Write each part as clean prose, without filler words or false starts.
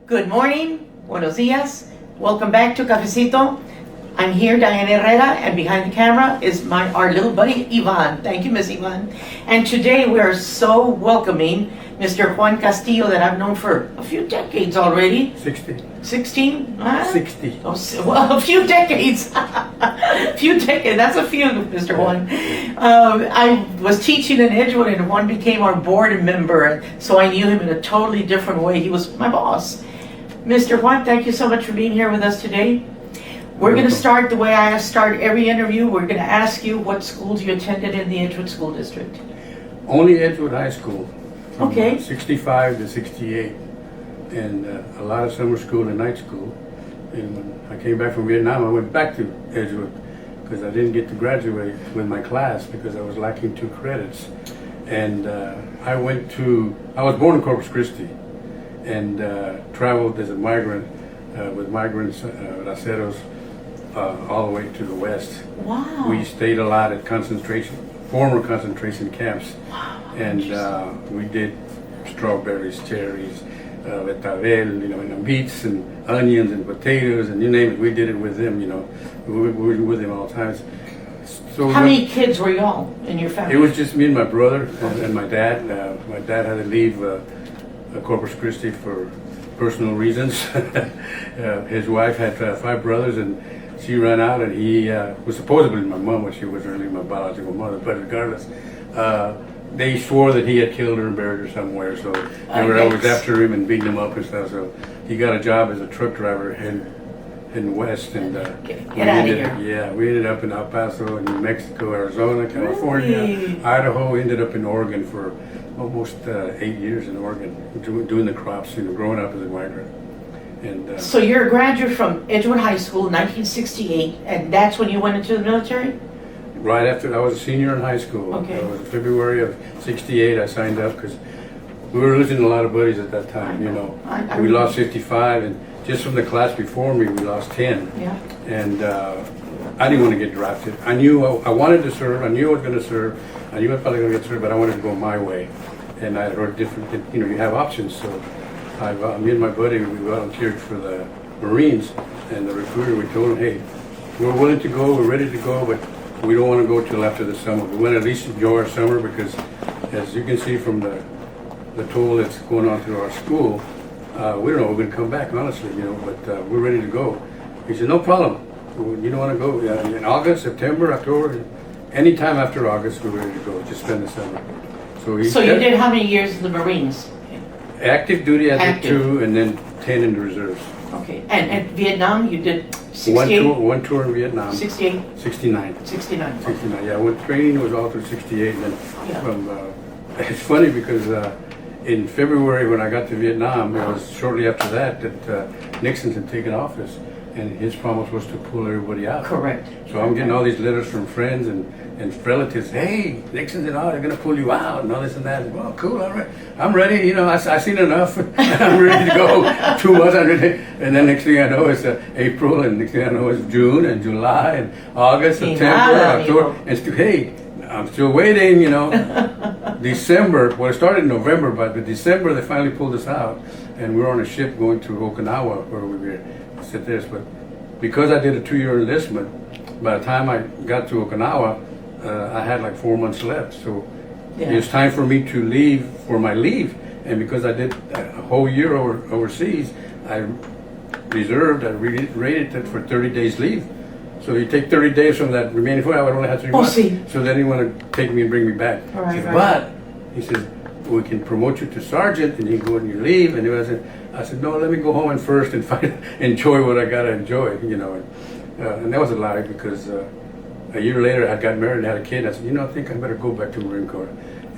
Good morning, buenos dias, welcome back to Cafecito. I'm here, Diane Herrera, and behind the camera is our little buddy, Ivan. Thank you, Miss Ivan. And today we are so welcoming Mr. Juan Castillo that I've known for a few decades already. 16? 60. Oh, well, a few decades. Few decades, that's a few, Mr. Juan. I was teaching in Edgewood and Juan became our board member, so I knew him in a totally different way. He was my boss. Mr. Juan, thank you so much for being here with us today. We're going to start the way I start every interview. We're going to ask you what schools you attended in the Edgewood School District. Only Edgewood High School. From Okay. 65 to 68. And a lot of summer school and night school. And when I came back from Vietnam, I went back to Edgewood because I didn't get to graduate with my class because I was lacking 2 credits. And I was born in Corpus Christi and traveled as a migrant with migrants, raceros, all the way to the west. Wow. We stayed a lot at former concentration camps. Wow. And we did strawberries, cherries, betabel, and beets and onions and potatoes and you name it. We did it with them, We were with them all the time. So How many kids were y'all in your family? It was just me and my brother and my dad. My dad had to leave Corpus Christi for personal reasons. His wife had 5 brothers and she ran out and he was supposedly my mom, but she wasn't really my biological mother, but regardless, they swore that he had killed her and buried her somewhere, so they were always after him and beating him up and stuff, so he got a job as a truck driver in West and Get out of here. Yeah, we ended up in El Paso, New Mexico, Arizona, California, Really? Idaho, ended up in Oregon for almost 8 years in Oregon, doing the crops, growing up as a migrant. And So you're a graduate from Edgewood High School, 1968, and that's when you went into the military? right after I was a senior in high school, Okay. it was February of '68. I signed up because we were losing a lot of buddies at that time. I We lost 55, and just from the class before me, we lost 10. Yeah. And I didn't want to get drafted. I knew I wanted to serve. I knew I was going to serve. I knew I was probably going to get served, but I wanted to go my way. And I heard different. You have options. So me and my buddy, we volunteered for the Marines, and the recruiter, we told him, hey, we're willing to go, we're ready to go, but we don't want to go till after the summer. We want to at least enjoy our summer because, as you can see from the toll that's going on through our school, we don't know if we're going to come back, honestly, but we're ready to go. He said, no problem. You don't want to go in August, September, October, anytime after August, we're ready to go. Just spend the summer. So you did how many years in the Marines? Active duty, I did Active. 2, and then 10 in the reserves. Okay, and Vietnam, you did 68? One tour in Vietnam. 68? 69. 69. 69, yeah. When training was all through 68, and then Yeah. it's funny because in February when I got to Vietnam, it was shortly after that Nixon had taken office, and his promise was to pull everybody out. Correct. So I'm getting all these letters from friends and relatives. Hey, Nixon's and all, they're gonna pull you out and all this and that. Well, cool, all right. I'm ready. I seen enough. I'm ready to go. 2 months, I'm ready. And then next thing I know, it's April, and next thing I know, it's June and July and August, September, October. And still, hey, I'm still waiting. December. Well, it started in November, but in December they finally pulled us out, and we were on a ship going to Okinawa where we were. Said this, but because I did a 2-year enlistment, by the time I got to Okinawa, I had like 4 months left. So it was time for me to leave for my leave. And because I did a whole year overseas, I rated it for 30 days leave. So you take 30 days from that remaining 4, I would only have 3 months. See. So then he wanted to take me and bring me back. Right, But he says, we can promote you to sergeant and you can go on your leave. And I said, no, let me go home first and enjoy what I got to enjoy, And that was a lie because a year later I got married and had a kid. I said, I think I better go back to Marine Corps.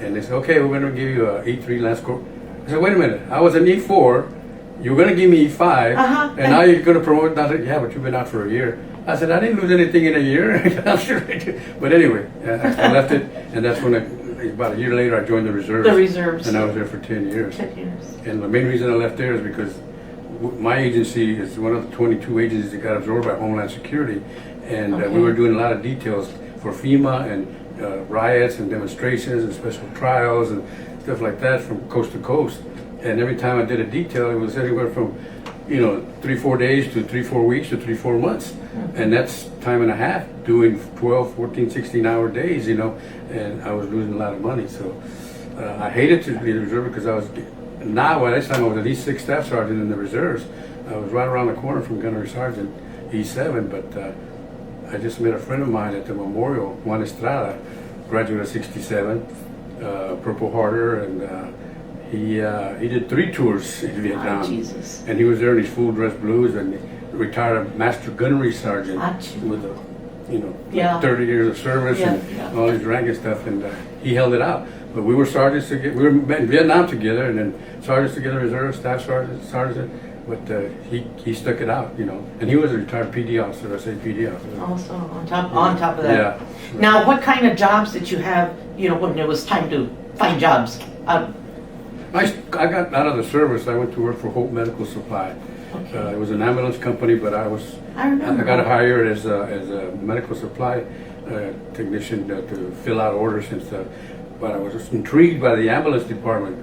And they said, okay, we're going to give you an E3 Lance Corps. I said, wait a minute, I was an E4, you were going to give me E5, and now you're going to promote, I said, yeah, but you've been out for a year. I said, I didn't lose anything in a year. But anyway, I left it, and that's when about a year later I joined the reserves. The reserves. And I was there for 10 years. 10 years. And the main reason I left there is because my agency is one of the 22 agencies that got absorbed by Homeland Security, and we were doing a lot of details for FEMA and riots and demonstrations and special trials and stuff like that from coast to coast. And every time I did a detail, it was anywhere from 3-4 days to 3-4 weeks to 3-4 months. And that's time and a half doing 12, 14, 16-hour days, and I was losing a lot of money. So I hated to be a reserve because now by this time I was at least 6 staff sergeant in the reserves. I was right around the corner from gunnery sergeant E7, but I just met a friend of mine at the memorial, Juan Estrada, graduate of 67, Purple Hearter, and he did 3 tours in Vietnam. Jesus. And he was there in his full dress blues, and retired master gunnery sergeant with like 30 years of service and all his rank and stuff, and he held it out. But we were sergeants together. We were in Vietnam together, and then sergeants together, reserve staff sergeant. But he stuck it out, And he was a retired PD officer. I say PD officer. Also on top of that. Yeah. Now, what kind of jobs did you have? When it was time to find jobs. I got out of the service. I went to work for Hope Medical Supply. Okay. It was an ambulance company, but I got hired as a medical supply technician to fill out orders and stuff. But I was just intrigued by the ambulance department,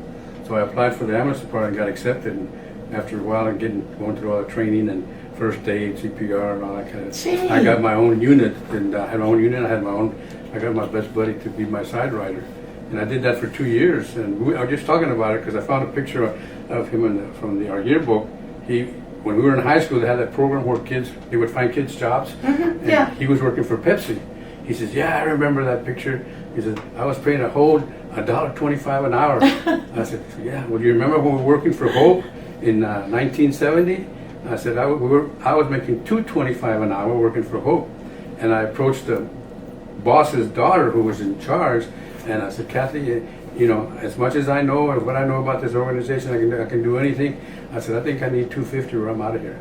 so I applied for the ambulance department and got accepted. And after a while, and going through all the training and first aid, CPR, and all that kind of stuff, I got my own unit, and I had my own unit. I got my best buddy to be my side rider. And I did that for 2 years, and I was just talking about it because I found a picture of him from our yearbook. When we were in high school, they had that program where they would find kids jobs. Mm-hmm. Yeah. He was working for Pepsi. He says, "Yeah, I remember that picture." He said, "I was paying $1.25 an hour." I said, "Yeah. Well, do you remember when we were working for Hope in 1970?" I said, "I was making $2.25 an hour working for Hope," and I approached the boss's daughter who was in charge. And I said, "Kathy, as much as I know and what I know about this organization, I can do anything." I said, "I think I need $2.50 or I'm out of here."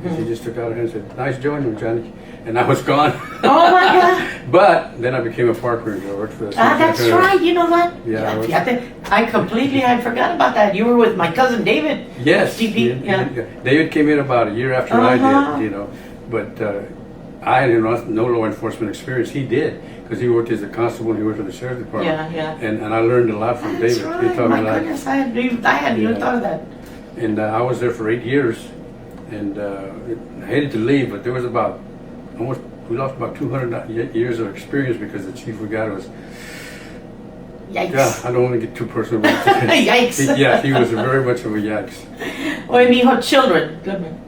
And she just took out her hand and said, "Nice joining you, Johnny." And I was gone. Oh my God! But then I became a park ranger. I worked for the that's right. You know that? Yeah. I completely had forgot about that. You were with my cousin David. Yes. DP. Yeah. David came in about a year after I did, But I had no law enforcement experience. He did. Because he worked as a constable and he worked for the sheriff's department. Yeah. And I learned a lot from David. Right. He taught me My goodness, I hadn't even thought of that. And I was there for 8 years, and I hated to leave, but there was we lost about 200 years of experience because the chief we got was. Yikes. Yeah, I don't want to get too personal. Yikes. He was very much of a yikes. Well, I mean, children.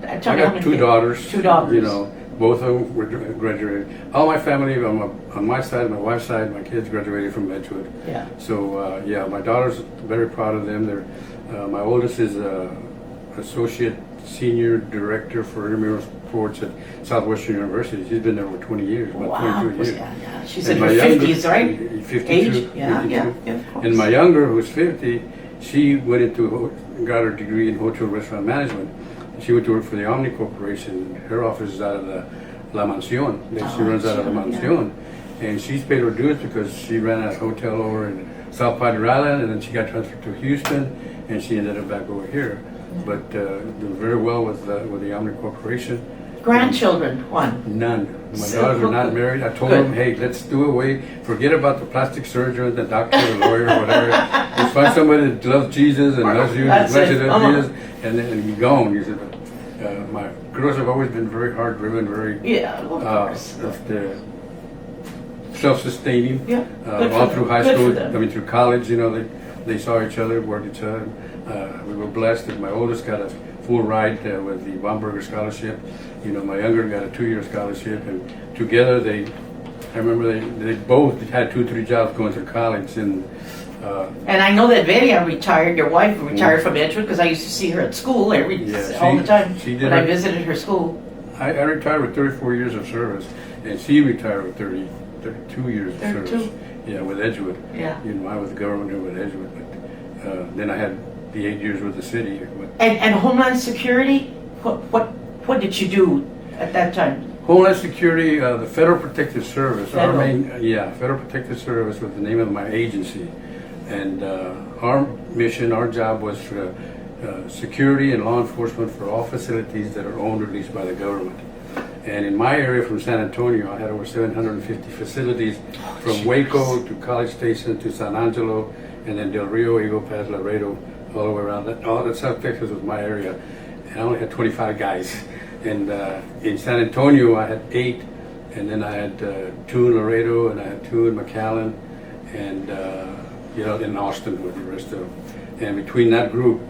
I got 2 daughters. 2 daughters. Both of them were graduated. All my family, on my side, my wife's side, my kids graduated from Edgewood. Yeah. So my daughter's very proud of them. My oldest is associate senior director for intramural sports at Southwestern University. She's been there for 20 years, about 22 years. Yeah. She's in her 50s, right? 52. Age? Yeah, of course. And my younger, who's 50, she got her degree in hotel restaurant management. She went to work for the Omni Corporation. Her office is out of La Mansión. She runs out of La Mansión. And she's paid her dues because she ran a hotel over in South Padre Island, and then she got transferred to Houston, and she ended up back over here. But doing very well with the Omni Corporation. Grandchildren, Juan? None. My daughters are not married. I told them, "Hey, let's do away. Forget about the plastic surgeon, the doctor, the lawyer, whatever. Just find somebody that loves Jesus and loves you, and loves Jesus, and then be gone." You said, my girls have always been very hard-driven, very self-sustaining. All through high school, through college. They saw each other, worked each other. We were blessed that my oldest got a full ride with the Baumberger Scholarship. My younger got a 2-year scholarship, and together I remember they both had 2-3 jobs going through college. And I know that Veria retired, your wife retired from Edgewood, because I used to see her at school all the time when I visited her school. I retired with 34 years of service, and she retired with 32 years of service. Yeah, with Edgewood. Yeah. I was the governor with Edgewood, but then I had the 8 years with the city. And Homeland Security, what did you do at that time? Homeland Security, the Federal Protective Service. Federal Protective Service was the name of my agency. And our mission, our job was for security and law enforcement for all facilities that are owned or leased by the government. And in my area from San Antonio, I had over 750 facilities from Waco to College Station to San Angelo, and then Del Rio, Eagle Pass, Laredo, all the way around. All that South Texas was my area. and I only had 25 guys. And in San Antonio, I had 8, and then I had 2 in Laredo, and I had 2 in McAllen, and in Austin with the rest of them. And between that group,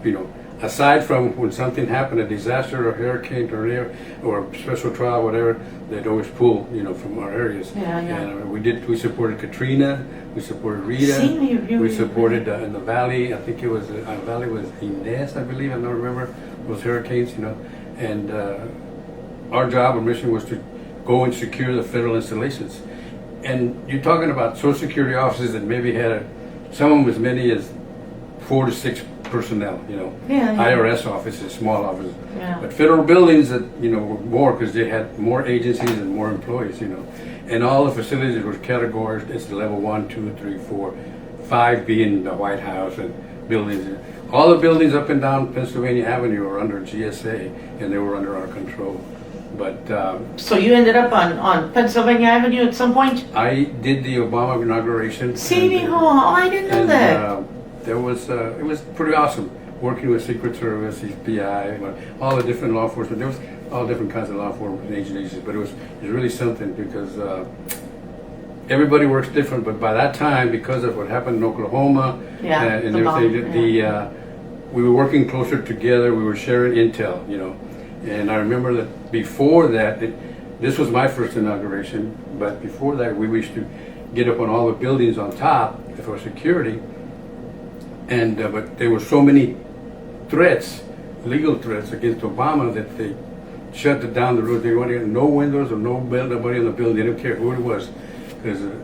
aside from when something happened, a disaster, a hurricane, tornado, or a special trial, whatever, they'd always pull, from our areas. Yeah. And we supported Katrina, we supported Rita, See, we supported in the Valley. I think it was Valley was Inez, I believe. I don't remember those hurricanes, and our job or mission was to go and secure the federal installations. And you're talking about Social Security offices that maybe had some of them as many as 4 to 6 personnel, Yeah. IRS offices, small offices. Yeah. But federal buildings that, were more because they had more agencies and more employees, And all the facilities were categorized as level 1, 2, 3, 4, 5 being the White House and buildings. All the buildings up and down Pennsylvania Avenue were under GSA and they were under our control. But So you ended up on Pennsylvania Avenue at some point? I did the Obama inauguration. City Hall. I didn't know that. It was pretty awesome working with Secret Service, FBI, all the different law enforcement. There was all different kinds of law enforcement agencies, but it was really something because everybody works different. But by that time, because of what happened in Oklahoma and everything, we were working closer together. We were sharing intel, And I remember that before that, this was my first inauguration. But before that, we used to get up on all the buildings on top for security. And but there were so many threats, legal threats against Obama that they shut it down the road. They wanted no windows or nobody in the building. They didn't care who it was, because the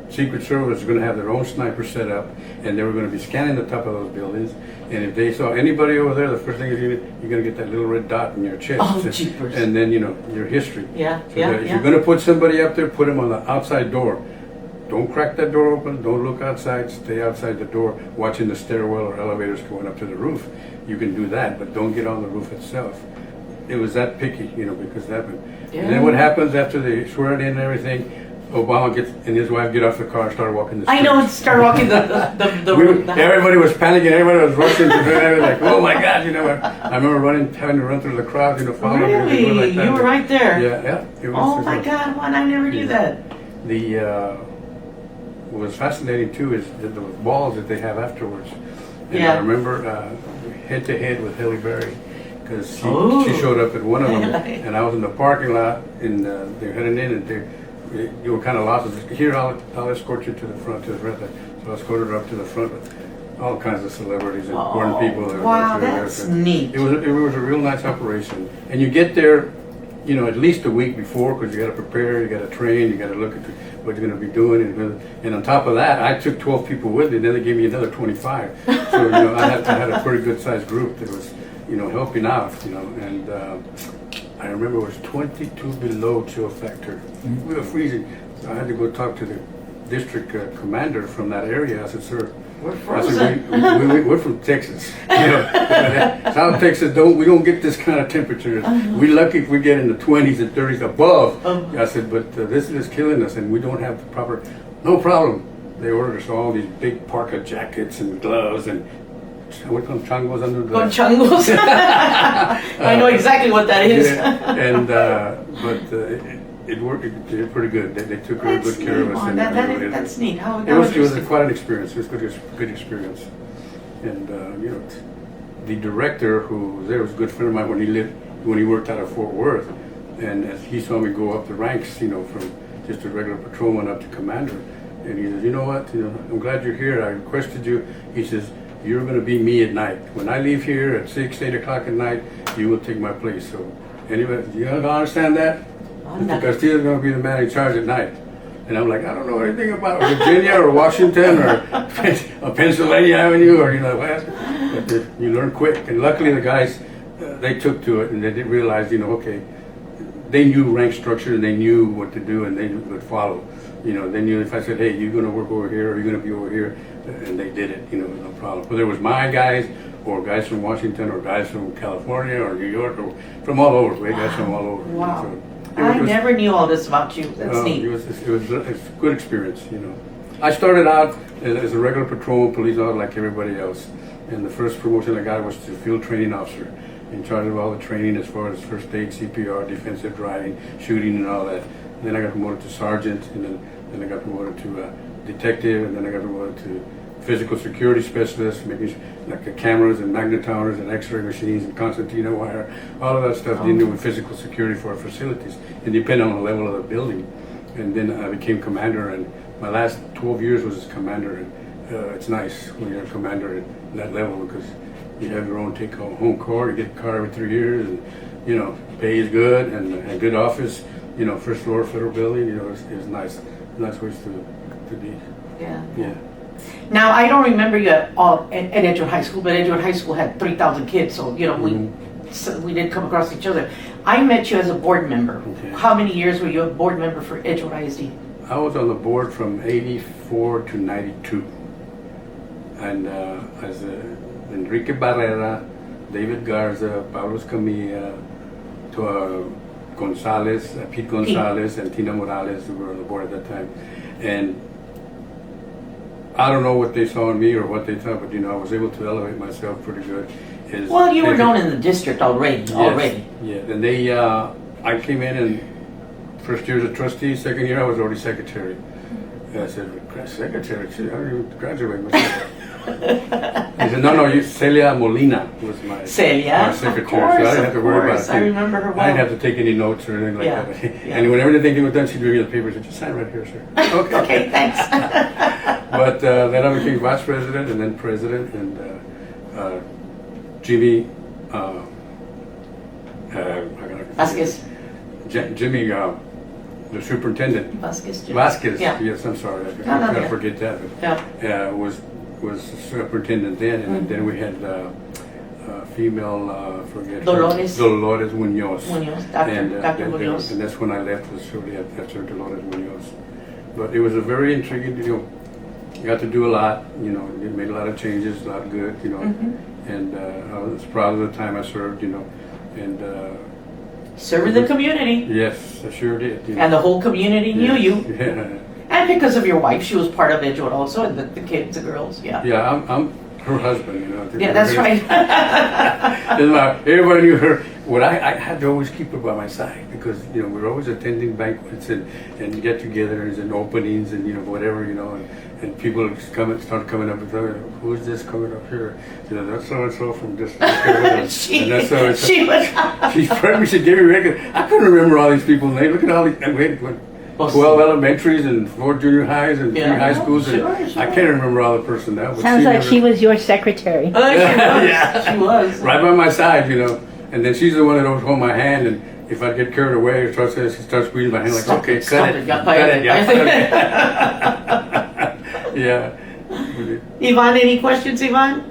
Secret Service was going to have their own sniper set up, and they were going to be scanning the top of those buildings. And if they saw anybody over there, the first thing is you're going to get that little red dot in your chest. Oh, jeepers. And then your history. Yeah, so if you're going to put somebody up there, put them on the outside door. Don't crack that door open. Don't look outside. Stay outside the door, watching the stairwell or elevators going up to the roof. You can do that, but don't get on the roof itself. It was that picky, because that happened. Yeah. And then what happens after they swear it in and everything? Obama and his wife get off the car and start walking the streets. I know, start walking the Everybody was panicking. Everybody was rushing to do it. I was like, oh my God, I remember having to run through the crowd, following Really? like that. You were right there? Yeah. Oh my God, Juan, I never knew that. What was fascinating too is the balls that they have afterwards. And I remember head to head with Halle Berry, because she showed up at one of them, and I was in the parking lot, and they were heading in, and you were kind of lost. Here, I'll escort you to the front, So I escorted her up to the front with all kinds of celebrities and important people. Wow, that's neat. It was a real nice operation, and you get there, at least a week before, because you got to prepare, you got to train, you got to look at what you're going to be doing, and on top of that, I took 12 people with me. Then they gave me another 25. So I had a pretty good sized group that was helping out. And I remember it was 22 below chill factor. We were freezing. So I had to go talk to the district commander from that area. I said, "Sir, we're frozen." I said, we're from Texas. South Texas we don't get this kind of temperature. We're lucky if we get in the 20s and 30s above. I said, but this is killing us, and we don't have the proper. No problem. They ordered us all these big parka jackets and gloves and what called changos under the. Changos. I know exactly what that is. And but. It worked. It did pretty good. They took really good care of us. That's neat. It was quite an experience. It was good experience. And the director who was there was a good friend of mine when he worked out of Fort Worth, and as he saw me go up the ranks, from just a regular patrolman up to commander, and he says, "You know what? I'm glad you're here. I requested you." He says, "You're going to be me at night. When I leave here at 6, 8 o'clock at night, you will take my place." So, anyway, you understand that? Mr. Castillo is going to be the man in charge at night. And I'm like, I don't know anything about Virginia or Washington or Pennsylvania Avenue or West. But you learn quick. And luckily the guys, they took to it, and they did realize, okay, they knew rank structure, and they knew what to do, and they would follow. They knew if I said, hey, you're going to work over here or you're going to be over here, and they did it, no problem. Whether it was my guys or guys from Washington or guys from California or New York or from all over. We had guys from all over. Wow. So, I never knew all this about you. That's neat. It was a good experience, I started out as a regular patrol police officer like everybody else, and the first promotion I got was to field training officer. in charge of all the training as far as first aid, CPR, defensive driving, shooting, and all that. Then I got promoted to sergeant, and then I got promoted to detective, and then I got promoted to physical security specialist, making like the cameras and magnetometers and X-ray machines and concertina wire, all of that stuff dealing with physical security for our facilities, and depending on the level of the building. And then I became commander, and my last 12 years was as commander. And it's nice when you're a commander at that level because you have your own take-home car. You get a car every 3 years, and pay is good and a good office. First floor federal building. It's nice place to be. Yeah. Yeah. Now, I don't remember you at Edgewood High School, but Edgewood High School had 3,000 kids, so, we did come across each other. I met you as a board member. Okay. How many years were you a board member for Edgewood ISD? I was on the board from 84 to 92. And as Enrique Barrera, David Garza, Pablo Escamilla, to Gonzalez, Pete Gonzalez, and Tina Morales, who were on the board at that time. And I don't know what they saw in me or what they thought, but I was able to elevate myself pretty good. Well, you were known in the district already. Yeah, and I came in and first year as a trustee, second year I was already secretary. And I said, secretary? Gee, how do you graduate? He said, no, Celia Molina was my secretary, so I didn't have to worry about it. I remember her well. I didn't have to take any notes or anything like that. Yeah. And whenever anything was done, she'd read me the papers and just sign right here, sir. Okay. Okay, thanks. But then I became vice president and then president, and Jimmy Vasquez. Jimmy, the superintendent. Vasquez. Yeah. Yes, I'm sorry. I gotta forget that. But, was superintendent then, and then we had female, Dolores Munoz. Dr. Munoz. And that's when I left, was shortly after Dolores Munoz. But it was a very intriguing, got to do a lot, made a lot of changes, a lot of good, and I was proud of the time I served, and serving the community. Yes, I sure did. And the whole community knew you. Yeah. And because of your wife, she was part of Edgewood also, and the kids, the girls, yeah. Yeah, I'm her husband, Yeah, that's right. Everybody knew her. What I had to always keep her by my side because we were always attending banquets and get-togethers and openings and whatever and people start coming up and saying, "Who's this coming up here?" That's so and so from this. She gave me record. I couldn't remember all these people's names. Look at all these. 12 elementaries and 4 junior highs and 3 high schools. Sure. I can't remember all the personnel. But sounds like she was your secretary. She was. Right by my side, And then she's the one that always hold my hand, and if I get carried away or she starts squeezing my hand like, okay, cut it. Yeah. Yvonne, any questions, Yvonne?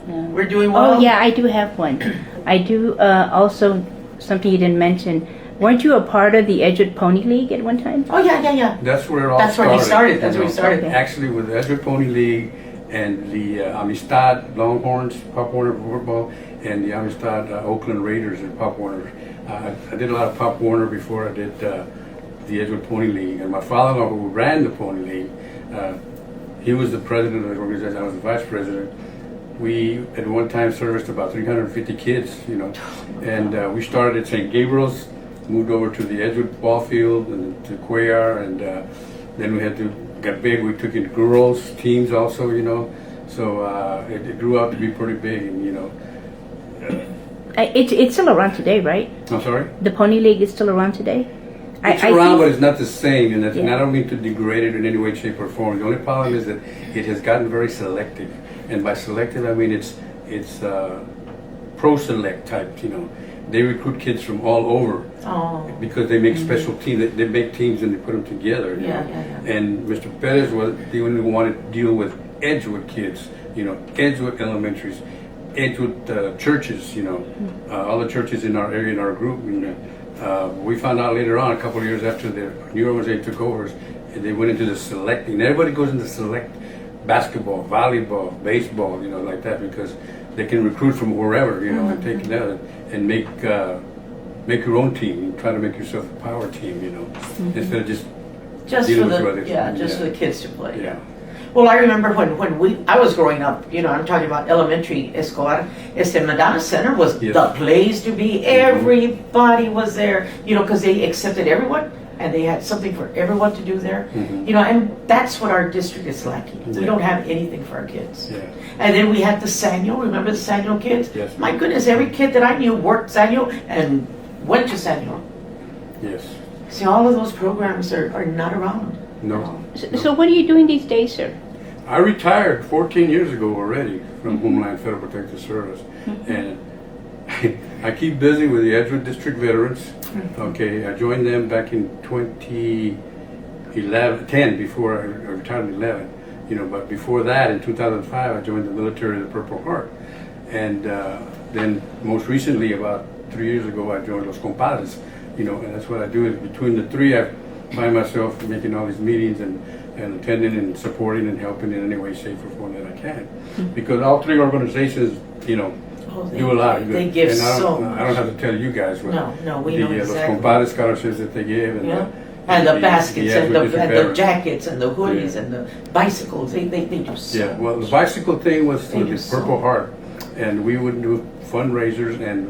No. We're doing well? Oh, yeah, I do have one. I do also, something you didn't mention. Weren't you a part of the Edgewood Pony League at one time? Oh, yeah. That's where it all started. That's where we started. Okay. Actually, with the Edgewood Pony League and the Amistad Longhorns, Pop Warner football, and the Amistad Oakland Raiders and Pop Warner. I did a lot of Pop Warner before I did the Edgewood Pony League. And my father-in-law, who ran the Pony League, he was the president of the organization. I was the vice president. We, at one time, serviced about 350 kids, and we started at St. Gabriel's, moved over to the Edgewood ball field and to Cuellar, and then we got big. We took in girls teams also, so it grew out to be pretty big, and It's still around today, right? I'm sorry? The Pony League is still around today? It's around, but it's not the same, and I don't mean to degrade it in any way, shape, or form. The only problem is that it has gotten very selective, and by selective I mean it's pro-select type, They recruit kids from all over because they make special teams. They make teams and they put them together. And Mr. Perez was the only one wanted to deal with Edgewood kids, Edgewood elementaries, Edgewood churches, all the churches in our area, in our group. We found out later on, a couple of years after the new organization took over, they went into the selecting. Everybody goes into select basketball, volleyball, baseball, like that, because they can recruit from wherever, and take it out and make your own team. Try to make yourself a power team, instead of just for dealing with the others. for the kids to play. Yeah. Well, I remember when I was growing up, I'm talking about elementary escolar, Madonna Center was Yes. the place to be. Everybody was there, because they accepted everyone and they had something for everyone to do there. And that's what our district is lacking. We Yeah. don't have anything for our kids. Yeah. And then we had the Sanyo, remember the Sanyo kids? Yes. My goodness, every kid that I knew worked Sanyo and went to Sanyo. Yes. See, all of those programs are not around. No. So what are you doing these days, sir? I retired 14 years ago already from Homeland Federal Protective Service, and I keep busy with the Edgewood District Veterans. Okay, I joined them back in 2010 before I retired in 11. But before that, in 2005, I joined the military of the Purple Heart, and then most recently, about 3 years ago, I joined Los Compadres. And that's what I do. Is between the three, I find myself making all these meetings and attending and supporting and helping in any way, shape, or form that I can. Because all three organizations, do a lot of good. They give and so I don't have to tell you guys what No, we know Los exactly. Compadres scholarships that they give. And And the baskets and Edgewood District the Veterans. jackets and the hoodies Yeah. and the bicycles, they do so Yeah, well, the much. bicycle thing was They with do the so Purple Heart, and we would do fundraisers and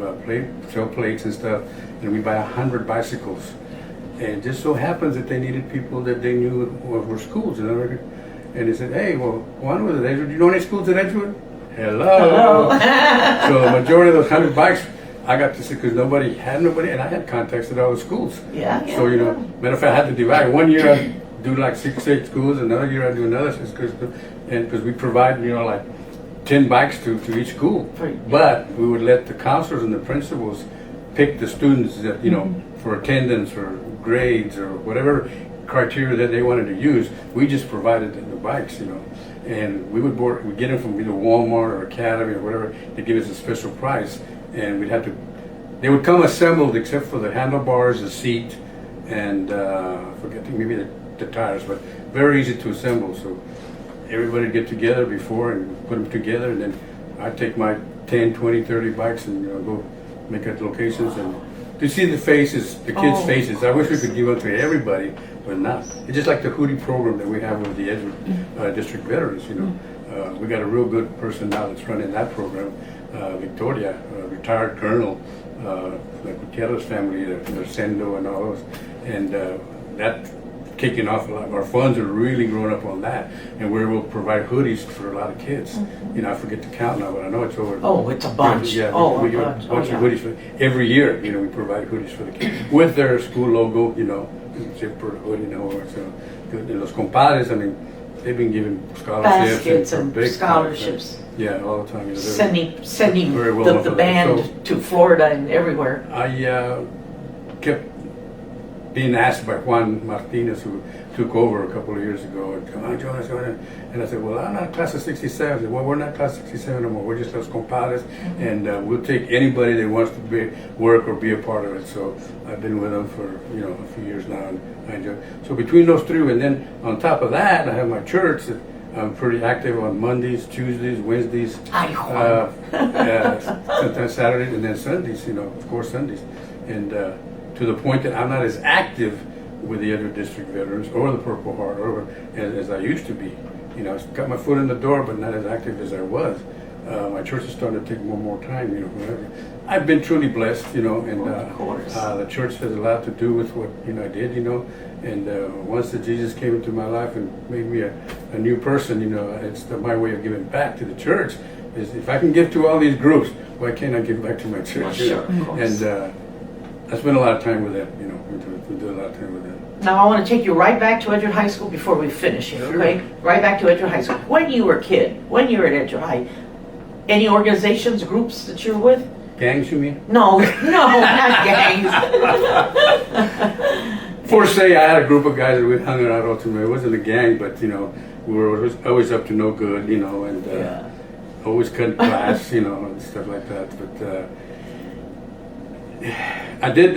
sell plates and stuff, and we buy 100 bicycles. And it just so happens that they needed people that they knew were schools, and they said, "Hey, well, Juan was at Edgewood. You know any schools at Edgewood?" Hello. So the majority of those 100 bikes, I got to see because nobody had nobody, and I had contacts at all the schools. Yeah. So, matter of fact, I had to divide. One year I'd do like 6, 8 schools, another year I'd do another 6 schools, and because we provide, like 10 bikes to each school. Right. But we would let the counselors and the principals pick the students that, for attendance or grades or whatever criteria that they wanted to use. We just provided the bikes, and we would get them from either Walmart or Academy or whatever. They give us a special price, and we'd have to. They would come assembled except for the handlebars, the seat, and forgetting maybe the tires, but very easy to assemble. So everybody would get together before and put them together, and then I'd take my 10, 20, 30 bikes and go make at locations and to see the faces, the kids' faces. I wish we could give them to everybody, but not. It's just like the hoodie program that we have with the Edgewood District Veterans. We got a real good person now that's running that program, Victoria, a retired colonel, the Gutierrez family, the Sendo and all those, and that kicking off a lot. Our funds are really growing up on that, and we will provide hoodies for a lot of kids. I forget to count now, but I know it's over. Oh, it's a bunch. Yeah, Oh, we a give bunch. a bunch Oh, of yeah. hoodies for every year. We provide hoodies for the kids with their school logo. Zipper hoodie, So Los Compadres, they've been giving scholarships Baskets for and big scholarships. Yeah, all the time. They're Sending very well the known for that. band So, to Florida and everywhere. I kept being asked by Juan Martinez, who took over a couple of years ago, and come on, join us. And I said, well, I'm not class of 67. I said, well, we're not class of 67 anymore. We're just Los Compadres, and we'll take anybody that wants to work or be a part of it. So I've been with them for a few years now, and I enjoy it. So between those three, and then on top of that, I have my church that I'm pretty active on Mondays, Tuesdays, Wednesdays, sometimes Saturdays, and then Sundays, of course Sundays. And to the point that I'm not as active with the Edgewood District Veterans or the Purple Heart as I used to be. I got my foot in the door, but not as active as I was. My church is starting to take more time, whatever. I've been truly blessed, and of course. the church has a lot to do with what I did, and once that Jesus came into my life and made me a new person, it's my way of giving back to the church. Is if I can give to all these groups, why can't I give back to my church? Sure, of course. And I spent a lot of time with them, we did a lot of time with them. Now I want to take you right back to Edgewood High School before we finish here, okay? Right back to Edgewood High School. When you were a kid, when you were at Edgewood High, any organizations, groups that you're with? Gangs, you mean? No, not gangs. For say, I had a group of guys that we hung out ultimately. It wasn't a gang, but we were always up to no good, and always cutting class, and stuff like that. But I did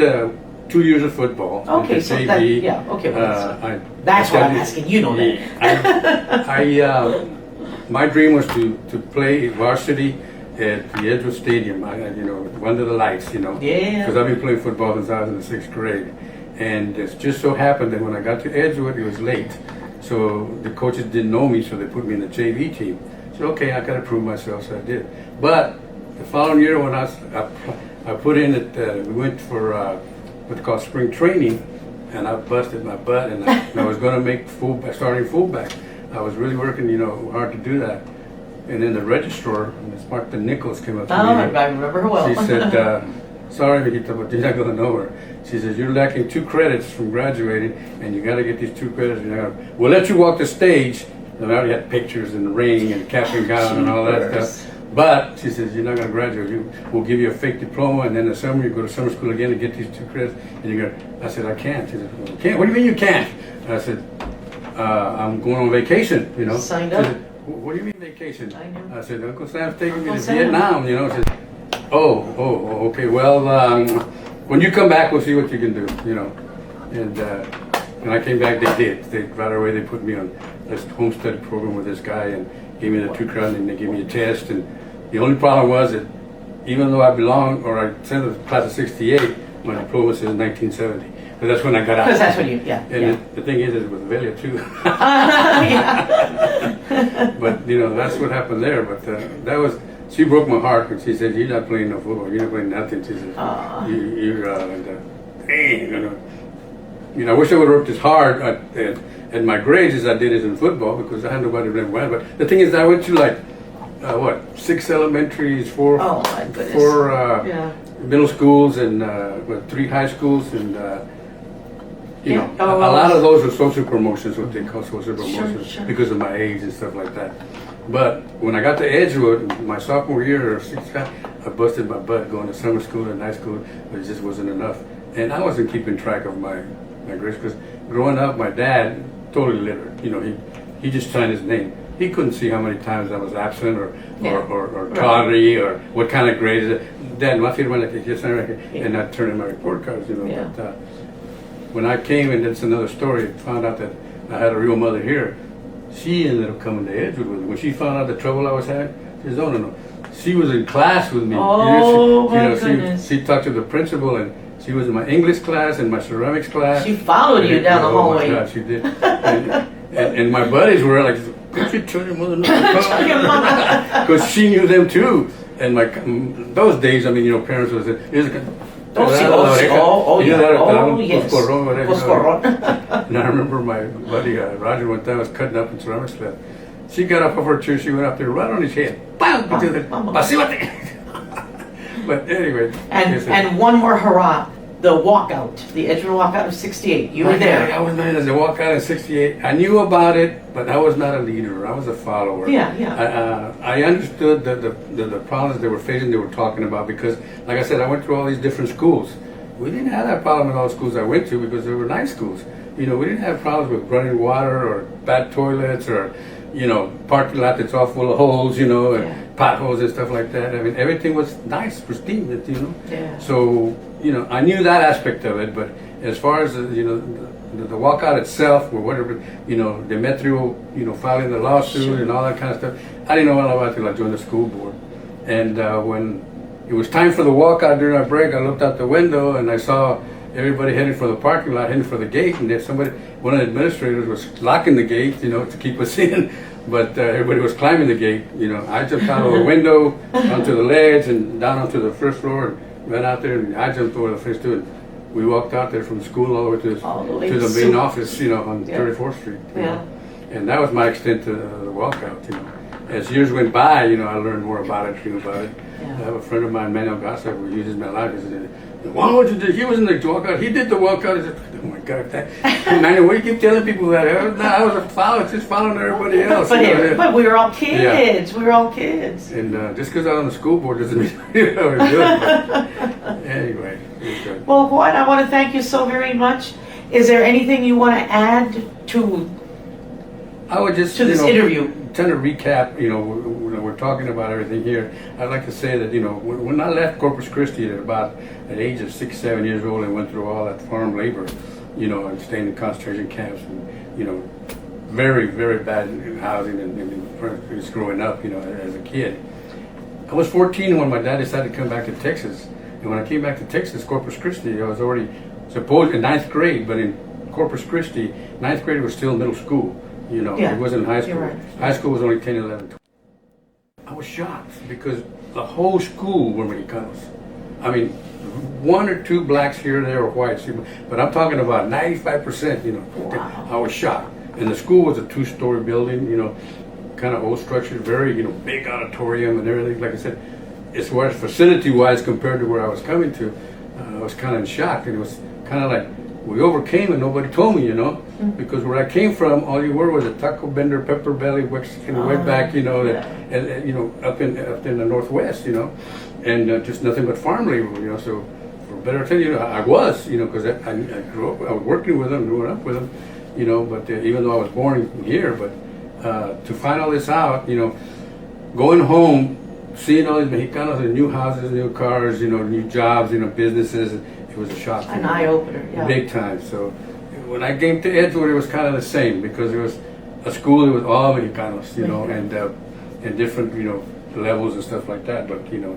2 years of football. Okay, at so JV. That's what I'm asking. You know that. My dream was to play varsity at the Edgewood Stadium. Under the lights, Yeah. Because I've been playing football since I was in the 6th grade, and it just so happened that when I got to Edgewood, it was late. So the coaches didn't know me, so they put me in the JV team. So okay, I got to prove myself, so I did. But the following year, when I put in it, we went for what's called spring training, and I busted my butt, and I was going to make starting fullback. I was really working, hard to do that. And then the registrar, Ms. Martha Nichols, came up to me. I remember her well. She said, sorry, Mijita, but you're not going to know her. She says, you're lacking 2 credits from graduating, and you got to get these 2 credits. We'll let you walk the stage. And I already had pictures in the ring and cap and gown and all that stuff. But she says, you're not going to graduate. We'll give you a fake diploma, and then in the summer you go to summer school again and get these 2 credits. And you go, I said, I can't. She said, well, you can't? What do you mean you can't? And I said, I'm going on vacation, Signed up. She said, what do you mean vacation? I know. I said, Uncle Sam's taking me Uncle to Sam. Vietnam, She said, oh, okay. Well, when you come back, we'll see what you can do, And when I came back, they did. Right away, they put me on this home study program with this guy and gave me the 2 credits, and they gave me a test. And the only problem was that even though I belong, or I sent the class of '68, my diploma says 1970. But that's when I got out. Because that's when you, And the thing is, it was Velia too. yeah. But that's what happened there. But that was, she broke my heart when she said, "You're not playing no football. You're not playing nothing." She said, "You're dang, I wish I would have worked as hard at my grades as I did as in football, because I had nobody to remember. But the thing is, I went to 6 elementaries, 4 Oh my goodness. 4 middle schools, and 3 high schools, and a lot of those were social promotions, what they call social promotions, Sure. because of my age and stuff like that. But when I got to Edgewood, my sophomore year or 6th, I busted my butt going to summer school and high school, but it just wasn't enough. And I wasn't keeping track of my grades, because growing up, my dad, totally literate, he just signed his name. He couldn't see how many times I was absent or tardy or what kind of grades. Dad, my firma la que just signed, and I turned in my report cards, But when I came, and that's another story, found out that I had a real mother here. She ended up coming to Edgewood with me. When she found out the trouble I was having, she says, "Oh, no. She was in class with me. Oh, my goodness. She talked to the principal, and she was in my English class and my ceramics class. She followed you down the hallway. Oh my God, she did. and my buddies were like, "Could you tell your mother not to come?" Because she knew them too. And those days, parents would say, And I remember my buddy Roger, one time was cutting up in ceramics class. She got up off her chair, she went up there right on his head. Bam! But anyway. And one more hurrah, the walkout, the Edgewood walkout of '68. You were there. I was there as a walkout in '68. I knew about it, but I was not a leader. I was a follower. Yeah. I understood the problems they were facing, they were talking about, because, like I said, I went through all these different schools. We didn't have that problem in all the schools I went to, because they were nice schools. We didn't have problems with running water or bad toilets or, parking lot that's all full of holes, and potholes and stuff like that. Everything was nice, pristine, Yeah. So, I knew that aspect of it, but as far as, the walkout itself, or whatever, Demetrio, filing the lawsuit and all that kind of stuff, I didn't know all about it until I joined the school board. And when it was time for the walkout during our break, I looked out the window and I saw everybody heading for the parking lot, heading for the gate, and then one of the administrators was locking the gate, to keep us in, but everybody was climbing the gate. I jumped out of the window onto the ledge and down onto the first floor and ran out there, and I jumped over the fence too. And we walked out there from school all the way to the main office, on 34th Street. And that was my extent to the walkout. As years went by, I learned more about it, I have a friend of mine, Manuel Gassa, who uses my life. He said, "Why did he was in the walkout? He did the walkout." I said, "Oh my God, Manuel, what do you keep telling people that? I was a follower, just following everybody else." But we were all kids. We were all kids. And just because I was on the school board doesn't mean I was good. But anyway, it's good. Well, Juan, I want to thank you so very much. Is there anything you want to add to I would just this interview? Trying to recap, we're talking about everything here. I'd like to say that, when I left Corpus Christi at about the age of 6, 7 years old and went through all that farm labor, and staying in concentration camps and, very, very bad housing and just growing up, as a kid. I was 14 when my dad decided to come back to Texas. And when I came back to Texas, Corpus Christi, I was already supposed in 9th grade, but in Corpus Christi, 9th grade was still middle school. You know, Yeah, it wasn't high school. you're right. High school was only 10, 11, 12. I was shocked because the whole school were Mexicanos. I mean, one or two blacks here and there or whites, but I'm talking about 95%, you know. Wow. I was shocked. And the school was a 2-story building, you know, kind of old structure, very, you know, big auditorium and everything. Like I said, as far as facility-wise compared to where I was coming to, I was kind of in shock. And it was kind of like, we overcame and nobody told me, you know, because where I came from, all you were was a taco bender, pepper belly, Mexican wetback, you know, and you know, up in the Northwest, you know, and just nothing but farm labor, you know. So for better to tell you, I was, you know, because I grew up, I was working with them, growing up with them, you know. But even though I was born here, but to find all this out, you know, going home, seeing all these Mexicanos in new houses, new cars, you know, new jobs, you know, businesses. It was a shock. An eye opener, yeah. Big time. So when I came to Edgewood, it was kind of the same because it was a school. It was all Mexicanos, you know, and different, you know, levels and stuff like that. But you know,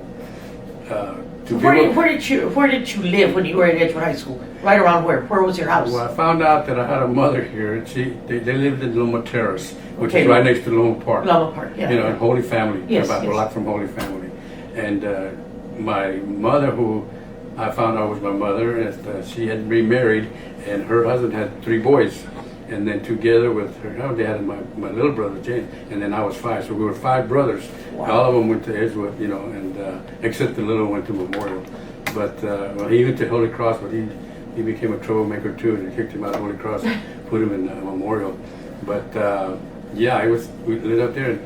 Where did you live when you were at Edgewood High School? Right around where? Where was your house? Well, I found out that I had a mother here, and they lived in Loma Terrace, which Okay, is right next to Loma Park. Loma Park, yeah. You know, in Holy Family, Yes, about a yes. block from Holy Family, and my mother, who I found out was my mother, and she had remarried, and her husband had 3 boys, and then together with her dad and my little brother James, and then I was 5, so we were 5 brothers. Wow. All of them went to Edgewood, you know, and except the little one went to Memorial, but well, he went to Holy Cross, but he became a troublemaker too, and they kicked him out of Holy Cross, put him in Memorial, but yeah, we lived up there. And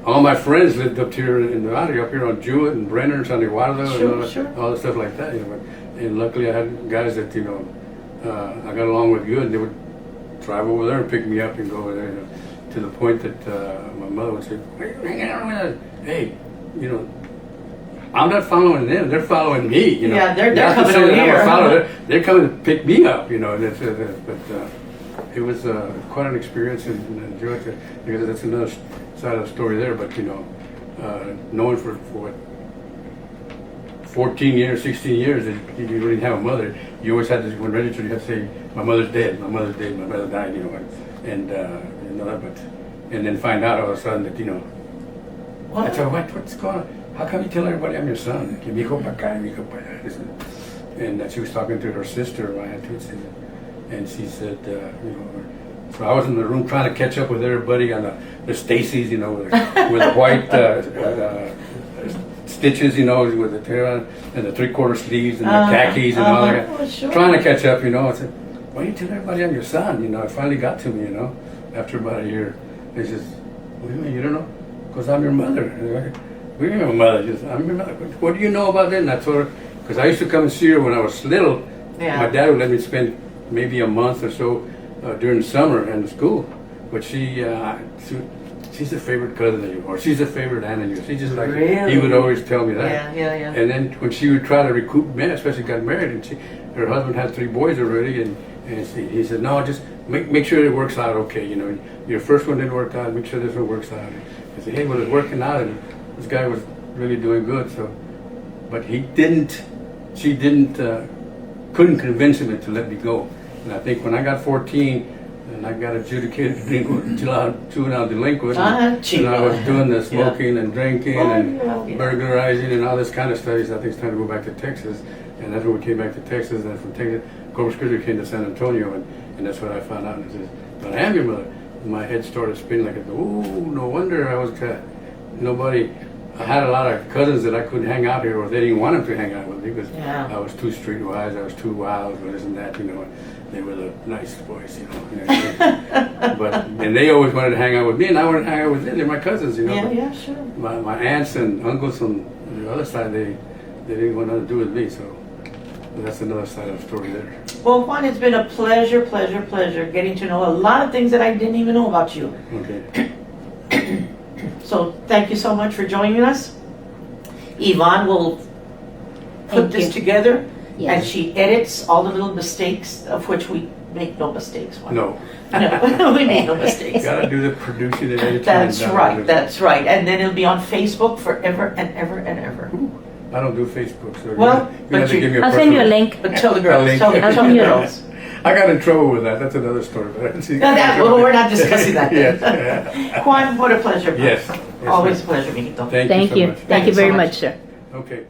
all my friends lived up here in the valley, up here on Jewett and Brenner and San Eduardo, and all the stuff like that. You know, and luckily I had guys that, you know, I got along with good, and they would drive over there and pick me up and go over there. You know, to the point that my mother would say, "Why are you hanging out with us? Hey, you know, I'm not following them; they're following me. You know, Yeah, they're Not to coming say over that I'm a here. follower, they're coming to pick me up. You know, and but it was quite an experience and enjoyed it because that's another side of the story there. But you know, knowing for what 14 years, 16 years that you really didn't have a mother, you always had to, when registered, you had to say, "My mother's dead. My mother's dead. My mother died." You know, and you know that, but and then find out all of a sudden that, you know, I said, what's going on? How come you tell everybody I'm your son? Que mi hijo pa acá, mi hijo pa allá. And she was talking to her sister, my aunt Tootsie, and she said, you know, so I was in the room trying to catch up with everybody on the Stacy's, you know, with the white stitches, you know, with the tear and the 3/4 sleeves and the khakis and all that. Oh, sure. Trying to catch up, you know. I said, why do you tell everybody I'm your son? You know, it finally got to me, you know, after about a year. They says, what do you mean, you don't know? Because I'm your mother. What do you mean, my mother? She says, I'm your mother. What do you know about that? And I told her, because I used to come and see her when I was little. Yeah. My dad would let me spend maybe a month or so during the summer in the school. But she's a favorite cousin of yours, or she's a favorite aunt of yours. She just like, Really? he would always tell me that. Yeah. And then when she would try to recruit men, especially got married, and her husband had 3 boys already, and he said, no, just make sure it works out okay. You know, your first one didn't work out. Make sure this one works out. I said, hey, well, it's working out, and this guy was really doing good. So, but she couldn't convince him to let me go. And I think when I got 14, and I got adjudicated juvenile delinquent, and I was doing the smoking and drinking and burglarizing and all this kind of stuff. I think it's time to go back to Texas, and that's when we came back to Texas. And from Texas, Corpus Christi came to San Antonio, and that's what I found out. And I said, "But I am your mother." My head started spinning like, "Oh, no wonder I was nobody." I had a lot of cousins that I couldn't hang out here, or they didn't want them to hang out with me because I was too streetwise, I was too wild, or this and that, you know. They were the nice boys, you know. And they always wanted to hang out with me, and I wanted to hang out with them. They're my cousins, you know. Yeah, sure. My aunts and uncles on the other side, they didn't want nothing to do with me, so that's another side of the story there. Well, Juan, it's been a pleasure getting to know a lot of things that I didn't even know about you. Okay. So thank you so much for joining us. Yvonne will put this together, and she edits all the little mistakes, of which we make no mistakes. Juan. No. No, we make no mistakes. Gotta do the producing and editing. That's right. And then it'll be on Facebook forever and ever and ever. I don't do Facebook, so Well, you have to give me a I'll send you a personal- link. But tell the girls. link. Tell I'll the send you a girls. I got in trouble with that. That's another story. But Well, we're not discussing that. Yes. Yeah. Juan, what a pleasure. Yes. Always a pleasure, Mijito. Thank Thank you you. so much. Thank you so very much. much, sir. Okay.